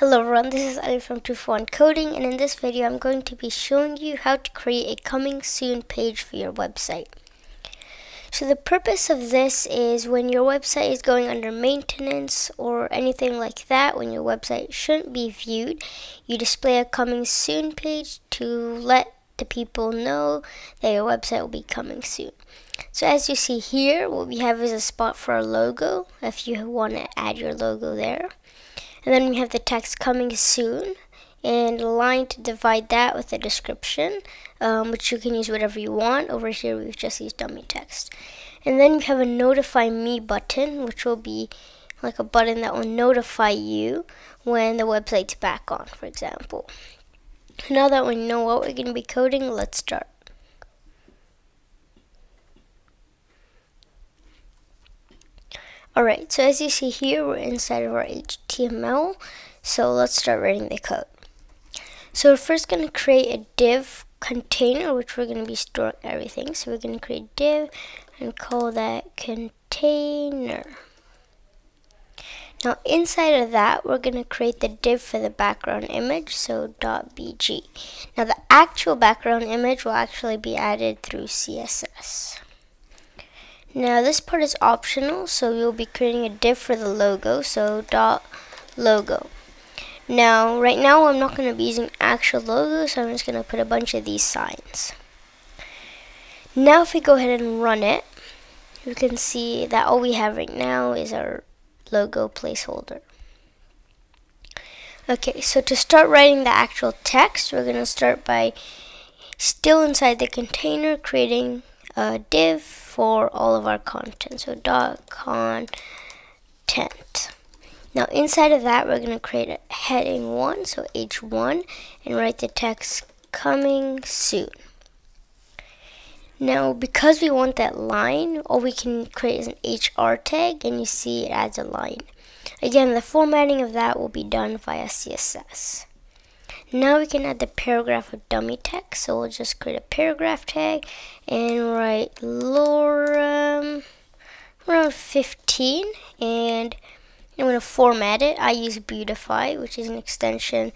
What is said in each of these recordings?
Hello everyone, this is Ali from 241 Coding, and in this video I'm going to be showing you how to create a coming soon page for your website. So the purpose of this is when your website is going under maintenance or anything like that, when your website shouldn't be viewed, you display a coming soon page to let the people know that your website will be coming soon. So as you see here, what we have is a spot for our logo, if you want to add your logo there. And then we have the text coming soon and a line to divide that with a description, which you can use whatever you want. Over here we've just used dummy text. And then we have a notify me button, which will be like a button that will notify you when the website's back on, for example. Now that we know what we're going to be coding, let's start. Alright, so as you see here, we're inside of our HTML, so let's start writing the code. So we're first going to create a div container, which we're going to be storing everything. So we're going to create a div and call that container. Now inside of that, we're going to create the div for the background image, so .bg. Now the actual background image will actually be added through CSS. Now this part is optional, so we'll be creating a div for the logo, so .logo. Now right now I'm not going to be using actual logos, so I'm just going to put a bunch of these signs. Now if we go ahead and run it, you can see that all we have right now is our logo placeholder. Okay, so to start writing the actual text, we're going to start by still inside the container creating a div for all of our content, so .content. Now inside of that we're going to create a heading 1, so H1, and write the text coming soon. Now because we want that line, all we can create is an HR tag, and you see it adds a line. Again, the formatting of that will be done via CSS. Now we can add the paragraph with dummy text, so we'll just create a paragraph tag and write lorem around 15, and I'm going to format it. I use Beautify, which is an extension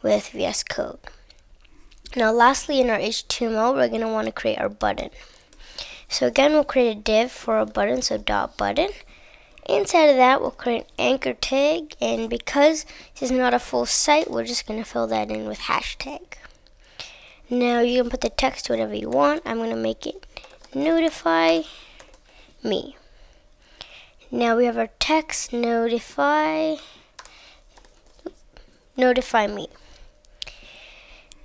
with VS Code. Now lastly, in our HTML, we're going to want to create our button. So again, we'll create a div for our button, so .button. Inside of that, we'll create an anchor tag, and because this is not a full site, we're just going to fill that in with hashtag. Now you can put the text whatever you want. I'm going to make it notify me. Now we have our text notify me.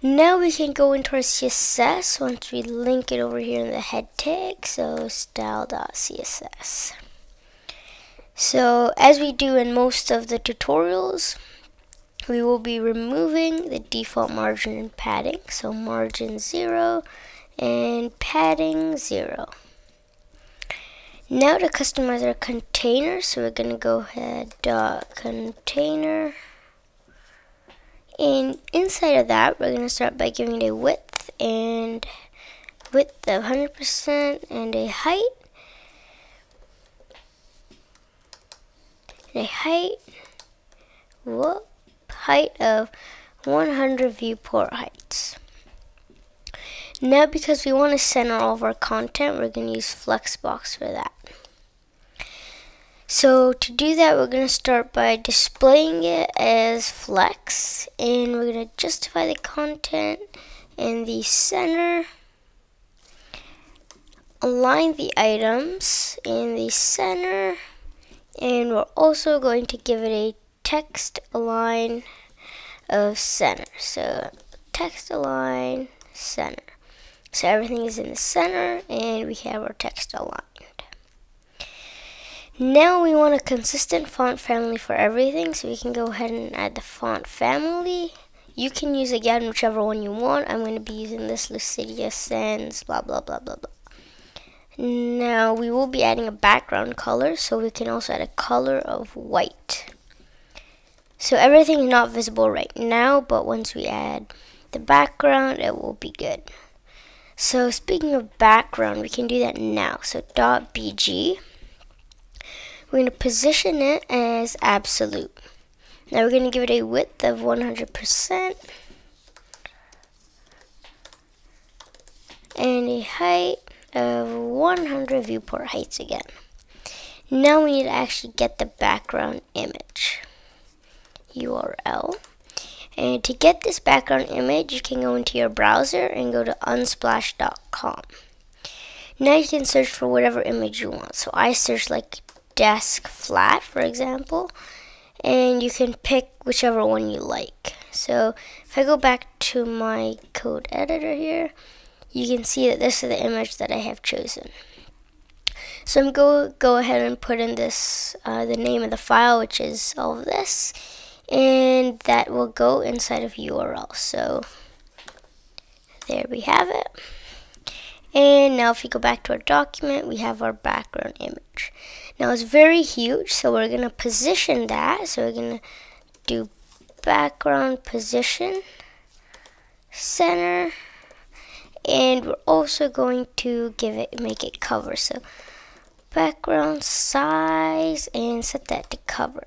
Now we can go into our CSS once we link it over here in the head tag, so style.css. So as we do in most of the tutorials, we will be removing the default margin and padding, so margin 0 and padding 0. Now to customize our container, so we're going to go ahead .container, and inside of that we're going to start by giving it a width of 100% and a height. Height of 100 viewport heights. Now because we want to center all of our content, we're going to use Flexbox for that. So to do that, we're going to start by displaying it as flex, and we're going to justify the content in the center, align the items in the center, and we're also going to give it a text align of center. So text align center. So everything is in the center and we have our text aligned. Now we want a consistent font family for everything, so we can go ahead and add the font family. You can use again whichever one you want. I'm going to be using this Lucidia Sans blah blah blah blah blah. Now we will be adding a background color, so we can also add a color of white. So everything is not visible right now, but once we add the background, it will be good. So speaking of background, we can do that now. So .bg, we're going to position it as absolute. Now we're going to give it a width of 100% and a height of 100 viewport heights again. Now we need to actually get the background image URL. And to get this background image, you can go into your browser and go to unsplash.com. Now you can search for whatever image you want. So I searched like desk flat, for example, and you can pick whichever one you like. So if I go back to my code editor here, you can see that this is the image that I have chosen. So I'm going to go ahead and put in this the name of the file, which is all of this, and that will go inside of URL. So there we have it. And now if we go back to our document, we have our background image. Now it's very huge, so we're going to position that. So we're going to do background position, center, and we're also going to make it cover. So background size and set that to cover.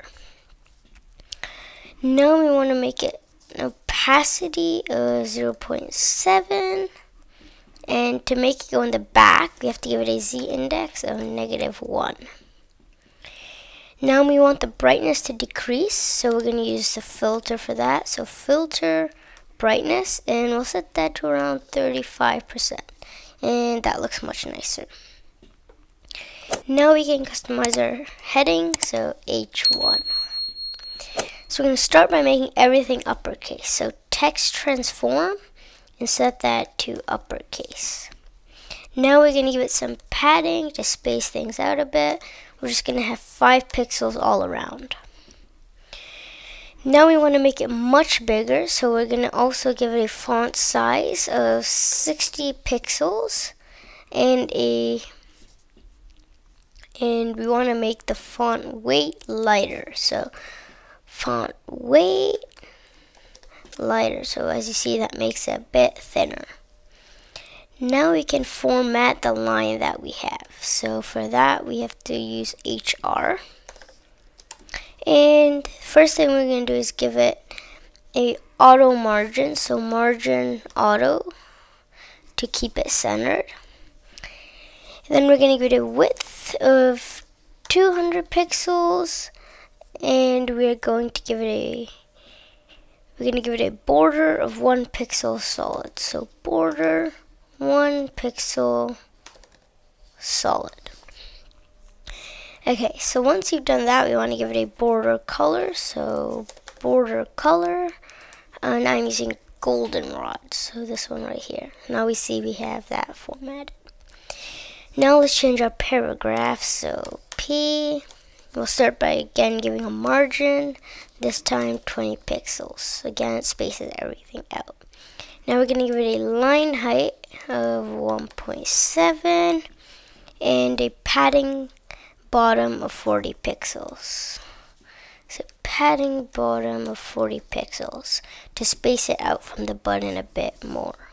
Now we want to make it an opacity of 0.7, and to make it go in the back we have to give it a z-index of -1. Now we want the brightness to decrease, so we're going to use the filter for that. So filter brightness, and we'll set that to around 35%, and that looks much nicer. Now we can customize our heading, so H1. So we're going to start by making everything uppercase. So text transform, and set that to uppercase. Now we're going to give it some padding to space things out a bit. We're just going to have 5 pixels all around. Now we want to make it much bigger, so we're going to also give it a font size of 60 pixels, and we want to make the font weight lighter. So font weight lighter. So as you see, that makes it a bit thinner. Now we can format the line that we have. So for that we have to use HR. And first thing we're going to do is give it a auto margin. So margin auto to keep it centered. Then we're going to give it a width of 200 pixels, and we're going to give it a border of 1 pixel solid. So border 1 pixel solid. Okay, so once you've done that, we want to give it a border color. So border color, and I'm using goldenrod, so this one right here. Now we see we have that formatted. Now let's change our paragraph. So P, we'll start by again giving a margin, this time 20 pixels. Again, it spaces everything out. Now we're going to give it a line height of 1.7 and a padding bottom of 40 pixels. So padding bottom of 40 pixels to space it out from the button a bit more.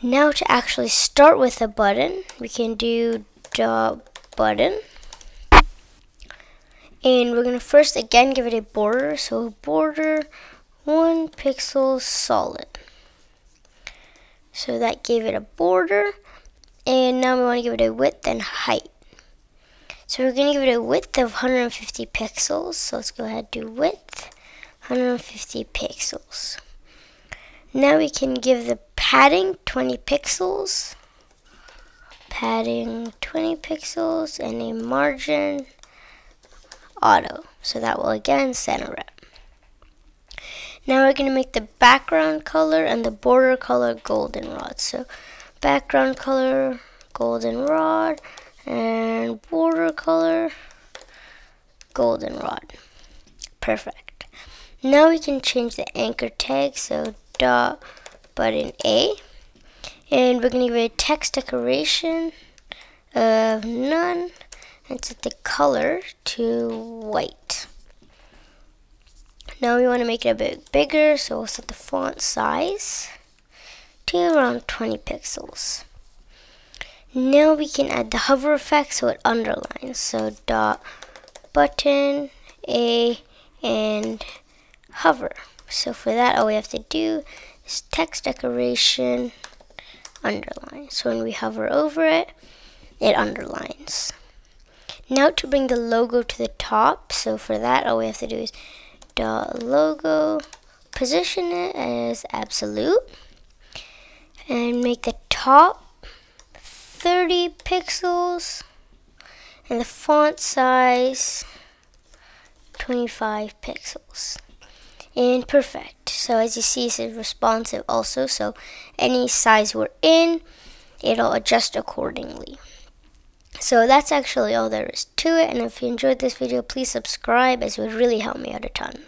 Now to actually start with a button, we can do .button. And we're going to first again give it a border. So border 1 pixel solid. So that gave it a border. And now we want to give it a width and height. So we're going to give it a width of 150 pixels. So let's go ahead and do width 150 pixels. Now we can give the padding 20 pixels. Padding 20 pixels and a margin auto. So that will again center it. Now we're going to make the background color and the border color goldenrod. So background color goldenrod and border color goldenrod. Perfect. Now we can change the anchor tag. So .button A, and we're going to give it a text decoration of none and set the color to white. Now we want to make it a bit bigger, so we'll set the font size to around 20 pixels. Now we can add the hover effect so it underlines. So .button A and hover. So for that, all we have to do is text decoration underline. So when we hover over it, it underlines. Now to bring the logo to the top, so for that, all we have to do is dot logo, position it as absolute, and make the top 30 pixels and the font size 25 pixels. And perfect. So as you see, it's responsive also, so any size we're in, it'll adjust accordingly. So that's actually all there is to it, and if you enjoyed this video, please subscribe, as it would really help me out a ton.